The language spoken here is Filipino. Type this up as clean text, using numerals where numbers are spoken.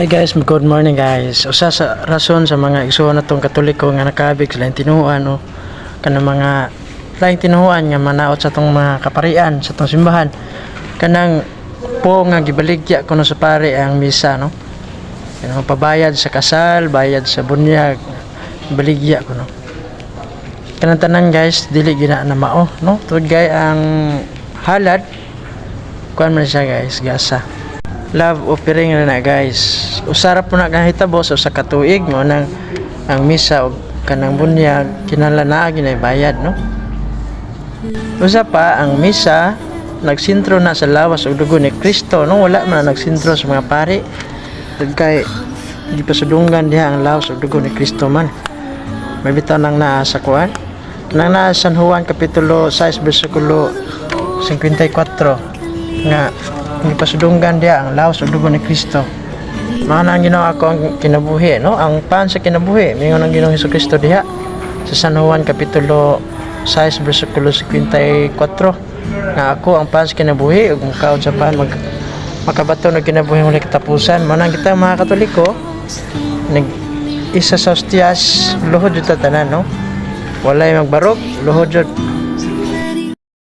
Hi guys, good morning guys. Usa sa rason sa mga igsoon natong Katoliko nga nakabig sa laing tinuhuan o kanang mga laing tinuhuan nga manaot sa tong mga kaparian sa tong simbahan. Kanang po nga gibaligya kuno sa pare ang misa, no. Kanang pabayad sa kasal, bayad sa bunyag, baligya kuno. Kanang tanan guys, dili gina na mao, no. Tud gay ang halad kuan man siya guys, gasa. Love offering na guys. Usara po na kahitabo sa katuig mo nang ang misa o kanang bunyag kinahanglan na ginaybayad, no. Usa pa ang misa nagsintro na sa lawas ug dugo ni Kristo, no. Wala man nagsintro sa mga pari kay di pasudungan diha ang lawas ug dugo ni Kristo man. May bitaw nang naa sa kuan nang naa San Juan kapitulo 6 bersikulo 54 nga hindi pasudunggan dia ang lawas ug dugo ni Kristo. Mga nang ginawa ako ang kinabuhi, no? Ang pan sa kinabuhi, mingon ang Ginoong Hesukristo diha sa San Juan kapitulo 6 bersikulo 54 nga ako ang pan sa kinabuhi ug kaon sa pan makabato ng kinabuhi muli katapusan. Manang kita mga Katoliko nag isa sa ostias luhod jud ta tanan, no? Walay magbarog, luhod jud